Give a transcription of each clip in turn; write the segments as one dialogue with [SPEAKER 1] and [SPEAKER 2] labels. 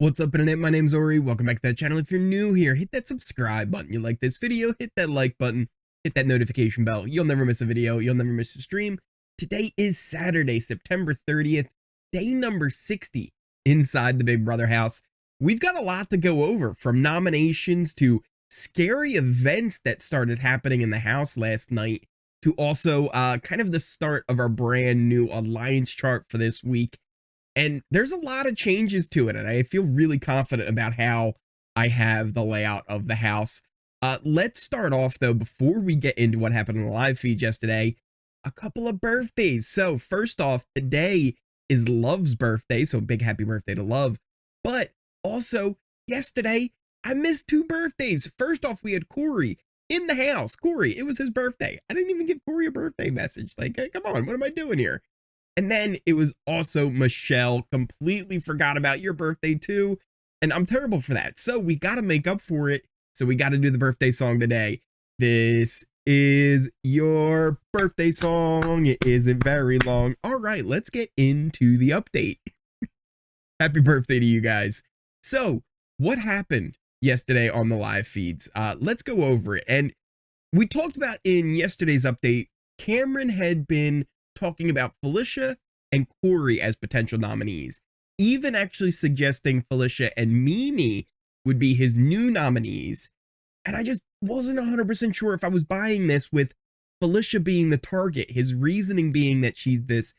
[SPEAKER 1] What's up, internet? My name's Ori. Welcome back to the channel. If you're new here, hit that subscribe button. You like this video, hit that like button, hit that notification bell. You'll never miss a video. You'll never miss a stream. Today is Saturday, September 30th, day number 60 inside the Big Brother house. We've got a lot to go over, from nominations to scary events that started happening in the house last night, to also kind of the start of our brand new alliance chart for this week. And there's a lot of changes to it, and I feel really confident about how I have the layout of the house. Let's start off, though, before we get into what happened in the live feed yesterday, a couple of birthdays. So first off, today is Love's birthday, so big happy birthday to Love. But also, yesterday, I missed two birthdays. First off, we had Cory in the house. Cory, it was his birthday. I didn't even give Cory a birthday message. Like, hey, come on, what am I doing here? And then it was also Michelle. Completely forgot about your birthday too. And I'm terrible for that. So we got to make up for it. So we got to do the birthday song today. This is your birthday song. It isn't very long. All right, let's get into the update. Happy birthday to you guys. So what happened yesterday on the live feeds? Let's go over it. And we talked about in yesterday's update, Cameron had been talking about Felicia and Cory as potential nominees, even actually suggesting Felicia and Mimi would be his new nominees. And I just wasn't 100% sure if I was buying this, with Felicia being the target, his reasoning being that she's this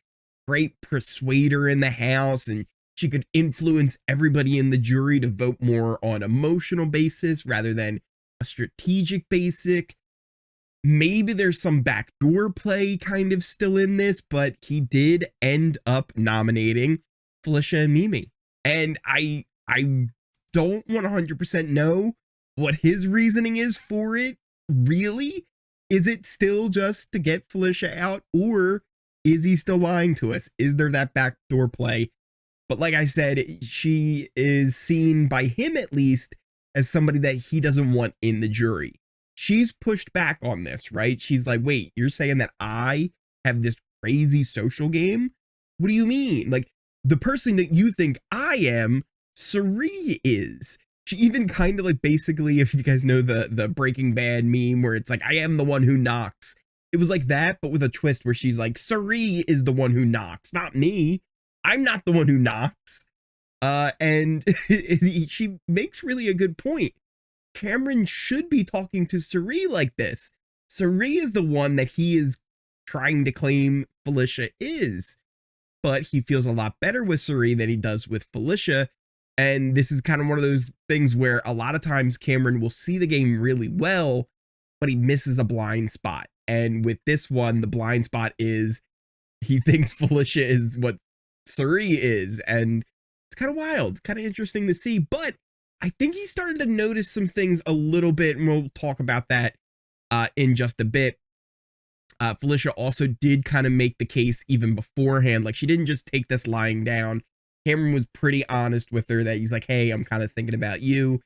[SPEAKER 1] great persuader in the house and she could influence everybody in the jury to vote more on emotional basis rather than a strategic basic. Maybe there's some backdoor play kind of still in this, but he did end up nominating Felicia and Mimi. And I don't 100% know what his reasoning is for it, really. Is it still just to get Felicia out, or is he still lying to us? Is there that backdoor play? But like I said, she is seen by him, at least, as somebody that he doesn't want in the jury. She's pushed back on this, right? She's like, wait, you're saying that I have this crazy social game? What do you mean? Like, the person that you think I am, Cirie is. She even kind of like, basically, if you guys know the Breaking Bad meme where it's like, I am the one who knocks. It was like that, but with a twist where she's like, Cirie is the one who knocks, not me. I'm not the one who knocks. And she makes really a good point. Cameron should be talking to Cirie like this. Cirie is the one that he is trying to claim Felicia is, but he feels a lot better with Cirie than he does with Felicia. And this is kind of one of those things where a lot of times Cameron will see the game really well, but he misses a blind spot. And with this one, the blind spot is he thinks Felicia is what Cirie is. And it's kind of wild. It's kind of interesting to see, but I think he started to notice some things a little bit, and we'll talk about that in just a bit. Felicia also did kind of make the case even beforehand. Like, she didn't just take this lying down. Cameron was pretty honest with her that he's like, hey, I'm kind of thinking about you.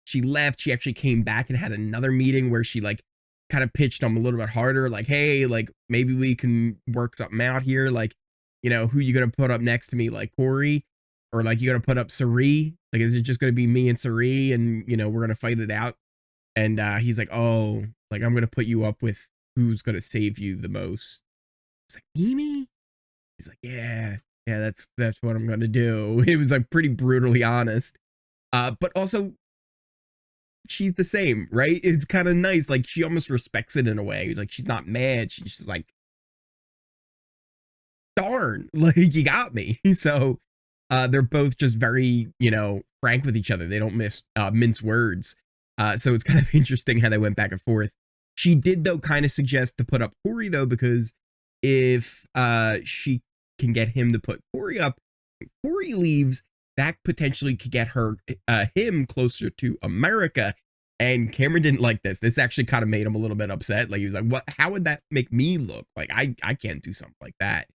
[SPEAKER 1] She left. She actually came back and had another meeting where she like kind of pitched him a little bit harder. Like, hey, like maybe we can work something out here. Like, you know, who you going to put up next to me? Like Cory? Or like, you going to put up Cirie? Like, is it just going to be me and Cirie and, you know, we're going to fight it out? And he's like, oh, like, I'm going to put you up with who's going to save you the most. It's like, Mimi? He's like, yeah, that's what I'm going to do. It was like pretty brutally honest. But also, she's the same, right? It's kind of nice. Like, she almost respects it in a way. He's like, she's not mad. She's just like, darn, like, you got me. So they're both just very, you know, frank with each other. They don't mince words. So it's kind of interesting how they went back and forth. She did, though, kind of suggest to put up Cory, though, because if she can get him to put Cory up, Cory leaves, that potentially could get him closer to America. And Cameron didn't like this. This actually kind of made him a little bit upset. Like, he was like, what? How would that make me look? Like, I can't do something like that.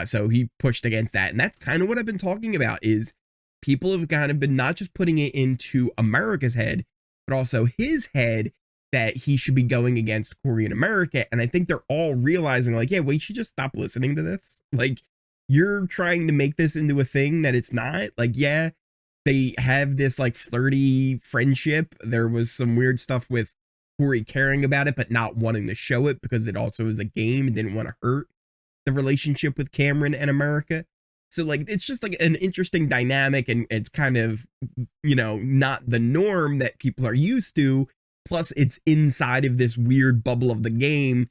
[SPEAKER 1] So he pushed against that. And that's kind of what I've been talking about, is people have kind of been not just putting it into America's head, but also his head, that he should be going against Cory in America. And I think they're all realizing, like, yeah, wait, you just stop listening to this. Like, you're trying to make this into a thing that it's not. Like, yeah, they have this like flirty friendship. There was some weird stuff with Cory caring about it, but not wanting to show it because it also is a game and didn't want to hurt the relationship with Cameron and America. So like it's just like an interesting dynamic, and it's kind of, you know, not the norm that people are used to. Plus it's inside of this weird bubble of the game,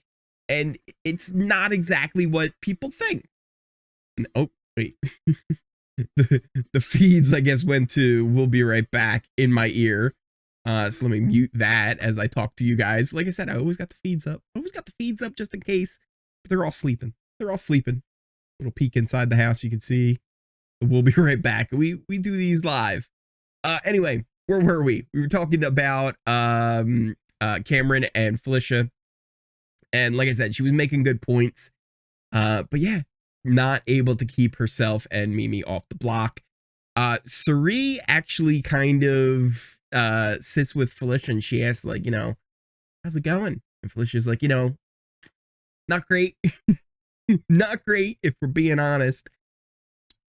[SPEAKER 1] and it's not exactly what people think. And, oh wait. the feeds, I guess, went to "We'll be right back" in my ear. So let me mute that as I talk to you guys. Like I said, I always got the feeds up. Always got the feeds up just in case. But they're all sleeping. They're all sleeping. Little peek inside the house, you can see. We'll be right back. We do these live. Anyway, where were we? We were talking about Cameron and Felicia. And like I said, she was making good points. But yeah, not able to keep herself and Mimi off the block. Cirie actually kind of sits with Felicia, and she asks, like, you know, how's it going? And Felicia's like, you know, not great. Not great, if we're being honest.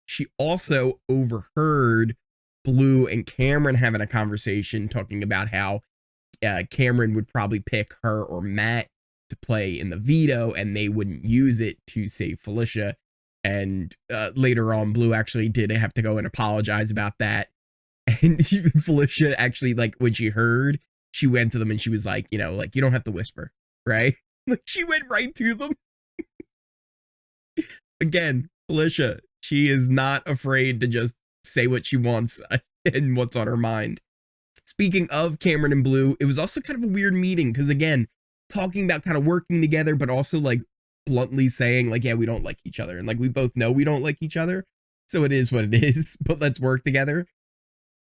[SPEAKER 1] She also overheard Blue and Cameron having a conversation talking about how Cameron would probably pick her or Matt to play in the veto, and they wouldn't use it to save Felicia. And later on, Blue actually did have to go and apologize about that. And Felicia actually, like, when she heard, she went to them and she was like, you know, like, you don't have to whisper, right? Like, she went right to them. Again, Felicia, she is not afraid to just say what she wants and what's on her mind. Speaking of Cameron and Blue, it was also kind of a weird meeting because, again, talking about kind of working together, but also like bluntly saying like, yeah, we don't like each other. And like, we both know we don't like each other. So it is what it is, but let's work together.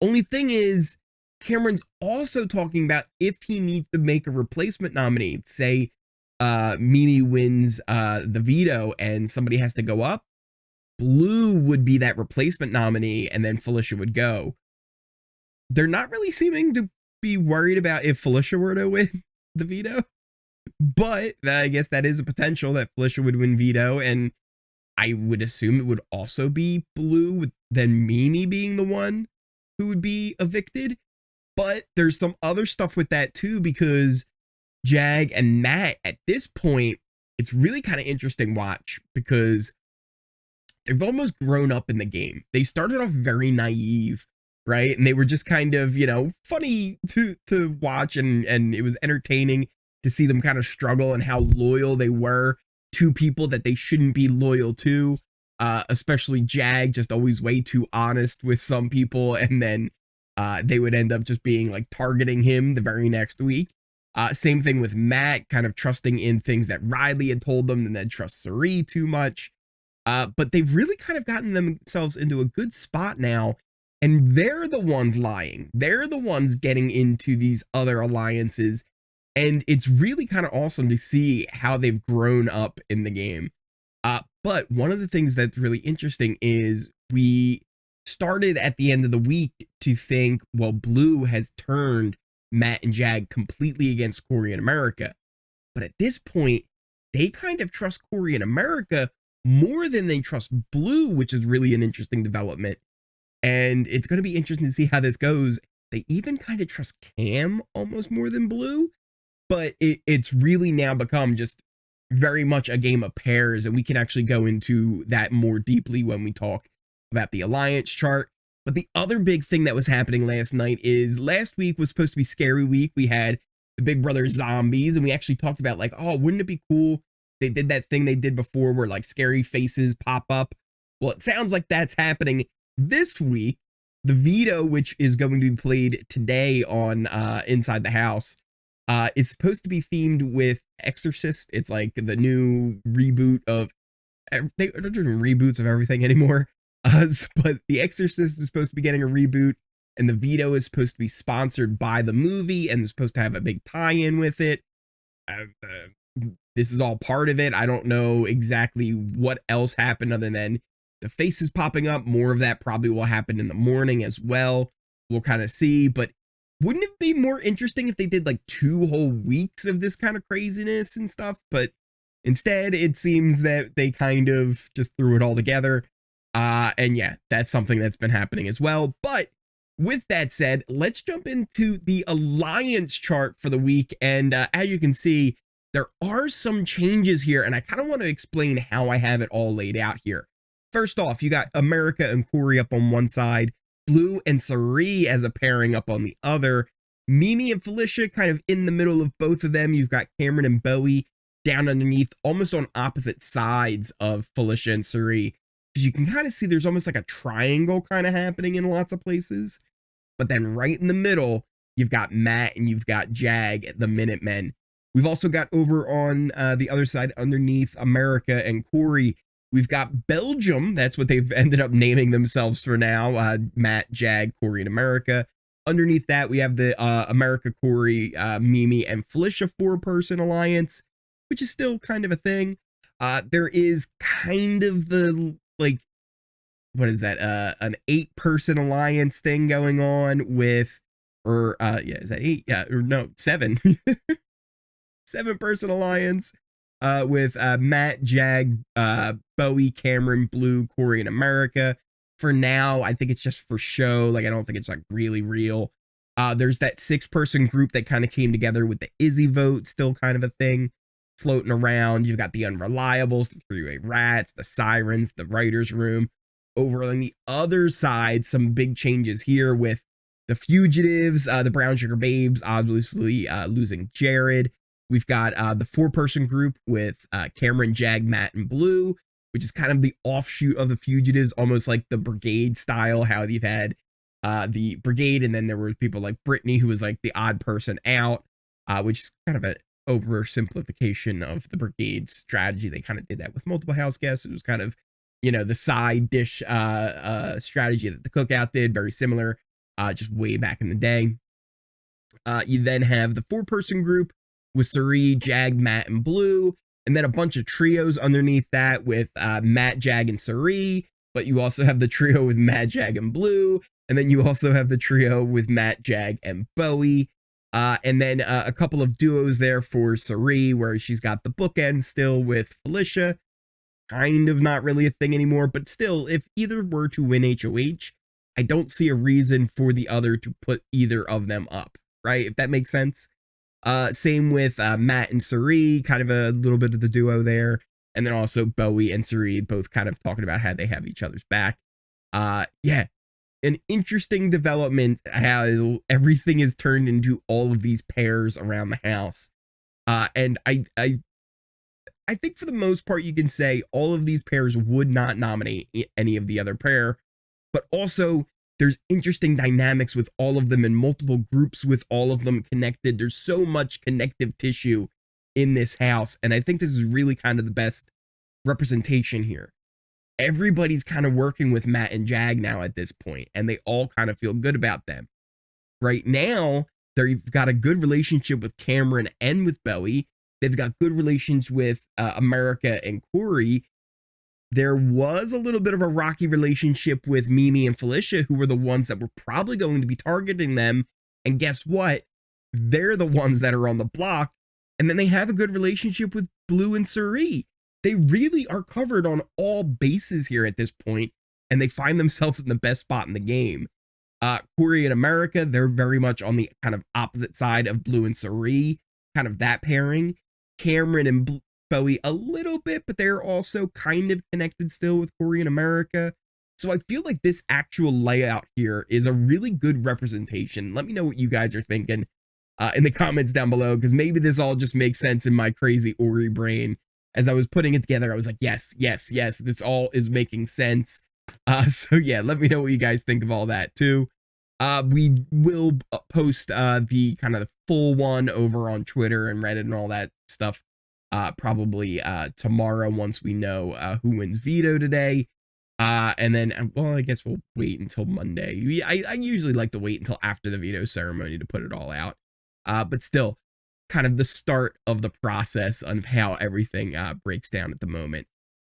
[SPEAKER 1] Only thing is, Cameron's also talking about if he needs to make a replacement nominee, say Mimi wins the veto and somebody has to go up, Blue would be that replacement nominee and then Felicia would go. They're not really seeming to be worried about if Felicia were to win the veto, but I guess that is a potential that Felicia would win veto, and I would assume it would also be Blue, with then Mimi being the one who would be evicted. But there's some other stuff with that too, because Jag and Matt, at this point, it's really kind of interesting watch because they've almost grown up in the game. They started off very naive, right? And they were just kind of, you know, funny to watch, and it was entertaining to see them kind of struggle and how loyal they were to people that they shouldn't be loyal to. Especially Jag, just always way too honest with some people, and then they would end up just being like targeting him the very next week. Same thing with Matt, kind of trusting in things that Reilly had told them and then trust Cirie too much. But they've really kind of gotten themselves into a good spot now, and they're the ones lying. They're the ones getting into these other alliances, and it's really kind of awesome to see how they've grown up in the game. But one of the things that's really interesting is we started at the end of the week to think, well, Blue has turned Matt and Jag completely against Cory and America. But at this point, they kind of trust Cory and America more than they trust Blue, which is really an interesting development. And it's going to be interesting to see how this goes. They even kind of trust Cam almost more than Blue, but it's really now become just very much a game of pairs, and we can actually go into that more deeply when we talk about the alliance chart. But the other big thing that was happening last night is last week was supposed to be Scary Week. We had the Big Brother zombies, and we actually talked about like, oh, wouldn't it be cool? They did that thing they did before where like scary faces pop up. Well, it sounds like that's happening this week. The veto, which is going to be played today on Inside the House, is supposed to be themed with Exorcist. It's like the new reboot of, they're doing reboots of everything anymore. But The Exorcist is supposed to be getting a reboot, and the veto is supposed to be sponsored by the movie and is supposed to have a big tie-in with it. This is all part of it. I don't know exactly what else happened other than the faces popping up. More of that probably will happen in the morning as well. We'll kind of see, but wouldn't it be more interesting if they did like 2 whole weeks of this kind of craziness and stuff? But instead, it seems that they kind of just threw it all together. And yeah, that's something that's been happening as well. But with that said, let's jump into the alliance chart for the week. And as you can see, there are some changes here, and I kind of want to explain how I have it all laid out here. First off, you got America and Cory up on one side, Blue and Cirie as a pairing up on the other, Mimi and Felicia kind of in the middle of both of them. You've got Cameron and Bowie down underneath, almost on opposite sides of Felicia and Cirie, because you can kind of see there's almost like a triangle kind of happening in lots of places. But then right in the middle, you've got Matt and you've got Jag, the Minutemen. We've also got over on the other side underneath America and Cory, we've got Belgium. That's what they've ended up naming themselves for now. Matt, Jag, Cory, and America. Underneath that, we have the America, Cory, Mimi, and Felicia 4-person alliance, which is still kind of a thing. There is kind of the, like, what is that? An 8-person alliance thing going on with, or yeah, is that 8? Yeah, or no, 7. 7-person alliance with Matt, Jag, Bowie, Cameron, Blue, Cory, and America. For now, I think it's just for show. Like, I don't think it's like really real. There's that 6-person group that kind of came together with the Izzy vote, still kind of a thing floating around. You've got the Unreliables, the 3-Way Rats, the Sirens, the Writer's Room. Over on the other side, some big changes here with the Fugitives, the Brown Sugar Babes, obviously losing Jared. We've got the 4-person group with Cameron, Jag, Matt, and Blue, which is kind of the offshoot of the Fugitives, almost like the Brigade style, how you've had the Brigade, and then there were people like Brittany, who was like the odd person out, which is kind of an oversimplification of the Brigade's strategy. They kind of did that with multiple house guests. It was kind of, you know, the side dish strategy that the Cookout did, very similar, just way back in the day. You then have the 4-person group with Cirie, Jag, Matt, and Blue, and then a bunch of trios underneath that with Matt, Jag, and Cirie, but you also have the trio with Matt, Jag, and Blue, and then you also have the trio with Matt, Jag, and Bowie, and then a couple of duos there for Cirie, where she's got the bookend still with Felicia, kind of not really a thing anymore, but still, if either were to win HOH, I don't see a reason for the other to put either of them up, right? If that makes sense. Same with Matt and Cirie, kind of a little bit of the duo there. And then also Bowie and Cirie both kind of talking about how they have each other's back. Yeah, an interesting development, how everything is turned into all of these pairs around the house. And I think for the most part, you can say all of these pairs would not nominate any of the other pair, but also there's interesting dynamics with all of them and multiple groups with all of them connected. There's so much connective tissue in this house, and I think this is really kind of the best representation here. Everybody's kind of working with Matt and Jag now at this point, and they all kind of feel good about them. Right now, they've got a good relationship with Cameron and with Bowie. They've got good relations with America and Cory. There was a little bit of a rocky relationship with Mimi and Felicia, who were the ones that were probably going to be targeting them. And guess what? They're the ones that are on the block. And then they have a good relationship with Blue and Cirie. They really are covered on all bases here at this point, and they find themselves in the best spot in the game. Cory and America, they're very much on the kind of opposite side of Blue and Cirie, kind of that pairing. Cameron and Bowie a little bit, but they're also kind of connected still with Cory and America. So I feel like this actual layout here is a really good representation. Let me know what you guys are thinking in the comments down below, because maybe this all just makes sense in my crazy Ori brain. As I was putting it together, I was like, yes, yes, yes, this all is making sense. So yeah, let me know what you guys think of all that too. We will post the kind of the full one over on Twitter and Reddit and all that stuff probably tomorrow, once we know who wins veto today. And then, well, I guess we'll wait until Monday. I usually like to wait until after the veto ceremony to put it all out. But still, kind of the start of the process of how everything breaks down at the moment.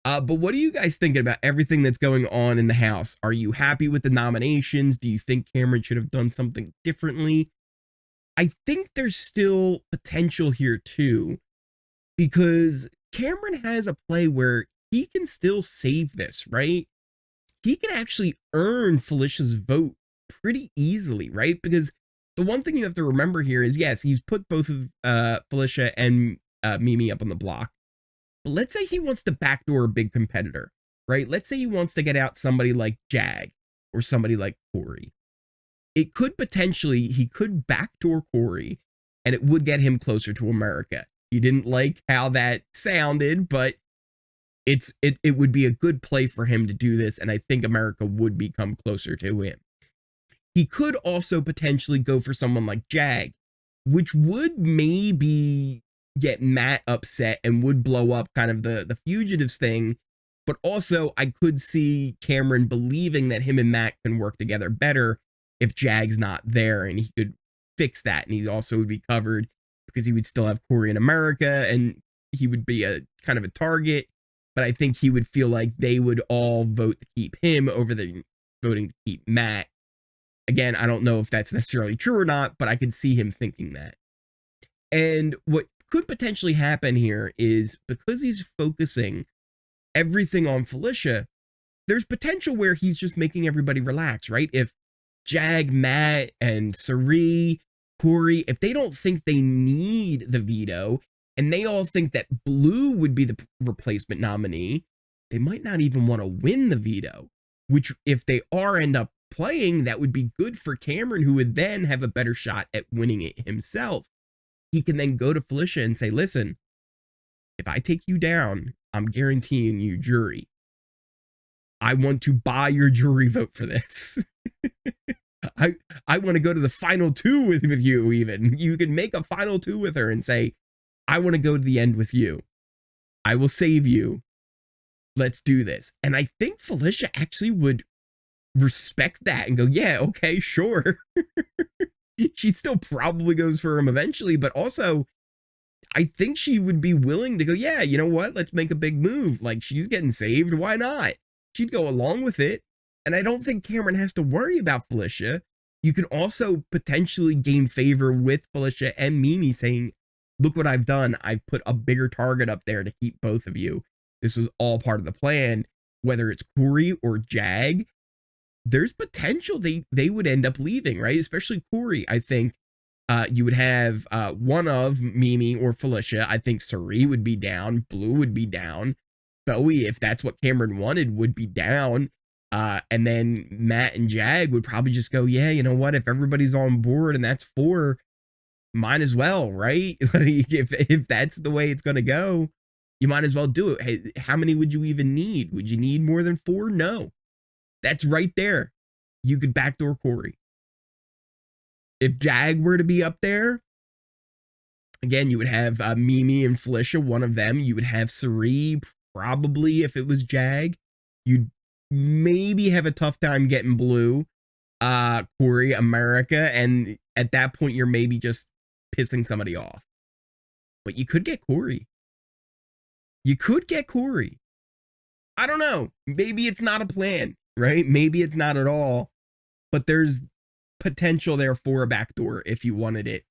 [SPEAKER 1] But what are you guys thinking about everything that's going on in the House? Are you happy with the nominations? Do you think Cameron should have done something differently? I think there's still potential here too, because Cameron has a play where he can still save this, right? He can actually earn Felicia's vote pretty easily, right? Because the one thing you have to remember here is, yes, he's put both of Felicia and Mimi up on the block. But let's say he wants to backdoor a big competitor, right? Let's say he wants to get out somebody like Jag or somebody like Cory. It could potentially, he could backdoor Cory and it would get him closer to America. He didn't like how that sounded, but it would be a good play for him to do this, and I think America would become closer to him. He could also potentially go for someone like Jag, which would maybe get Matt upset and would blow up kind of the fugitives thing, but also I could see Cameron believing that him and Matt can work together better if Jag's not there, and he could fix that, and he also would be covered because he would still have Cory in America, and he would be a kind of a target, but I think he would feel like they would all vote to keep him over the voting to keep Matt. Again, I don't know if that's necessarily true or not, but I could see him thinking that. And what could potentially happen here is, because he's focusing everything on Felicia, there's potential where he's just making everybody relax, right? If Jag, Matt, and Cirie, Cory, if they don't think they need the veto, and they all think that Blue would be the replacement nominee, they might not even want to win the veto, which if they end up playing, that would be good for Cameron, who would then have a better shot at winning it himself. He can then go to Felicia and say, listen, if I take you down, I'm guaranteeing you jury. I want to buy your jury vote for this. I want to go to the final two with you even. You can make a final two with her and say, I want to go to the end with you. I will save you. Let's do this. And I think Felicia actually would respect that and go, yeah, okay, sure. She still probably goes for him eventually, but also I think she would be willing to go, yeah, you know what? Let's make a big move. Like, she's getting saved. Why not? She'd go along with it. And I don't think Cameron has to worry about Felicia. You can also potentially gain favor with Felicia and Mimi saying, look what I've done. I've put a bigger target up there to keep both of you. This was all part of the plan. Whether it's Cory or Jag, there's potential they would end up leaving, right? Especially Cory. I think you would have one of Mimi or Felicia. I think Cirie would be down. Blue would be down. Bowie, if that's what Cameron wanted, would be down. And then Matt and Jag would probably just go, yeah, you know what? If everybody's on board and that's 4, might as well, right? Like, if that's the way it's going to go, you might as well do it. Hey, how many would you even need? Would you need more than 4? No. That's right there. You could backdoor Cory. If Jag were to be up there, again, you would have Mimi and Felicia, one of them. You would have Cirie, probably, if it was Jag. You'd maybe have a tough time getting Blue, Cory, America, and at that point, you're maybe just pissing somebody off. But you could get Cory. You could get Cory. I don't know. Maybe it's not a plan, right? Maybe it's not at all. But there's potential there for a backdoor if you wanted it.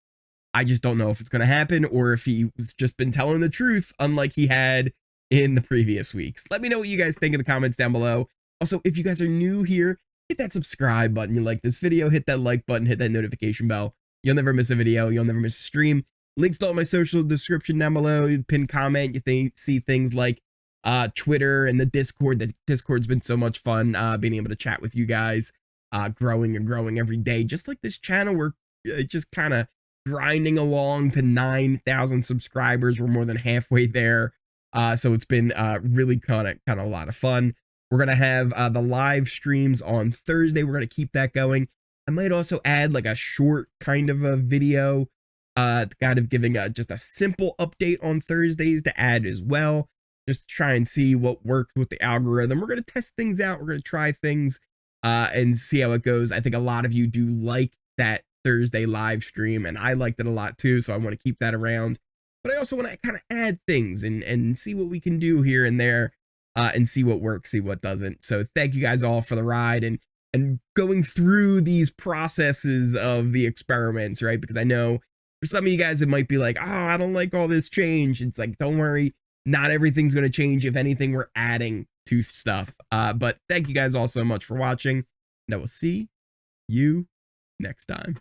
[SPEAKER 1] I just don't know if it's going to happen or if he's just been telling the truth, unlike he had in the previous weeks. Let me know what you guys think in the comments down below. Also, if you guys are new here, hit that subscribe button. You like this video, hit that like button, hit that notification bell. You'll never miss a video. You'll never miss a stream. Links to all my social description down below. You pin comment. You see things like Twitter and the Discord. The Discord's been so much fun being able to chat with you guys, growing and growing every day. Just like this channel, we're just kind of grinding along to 9,000 subscribers. We're more than halfway there. So it's been really kind of a lot of fun. We're going to have the live streams on Thursday. We're going to keep that going. I might also add like a short kind of a video, kind of giving just a simple update on Thursdays to add as well. Just try and see what works with the algorithm. We're going to test things out. We're going to try things and see how it goes. I think a lot of you do like that Thursday live stream, and I liked it a lot too, so I want to keep that around. But I also want to kind of add things and see what we can do here and there, and see what works, see what doesn't. So thank you guys all for the ride and going through these processes of the experiments, right? Because I know for some of you guys, it might be like, oh, I don't like all this change. It's like, don't worry, not everything's going to change. If anything, we're adding to stuff. But thank you guys all so much for watching, and I will see you next time.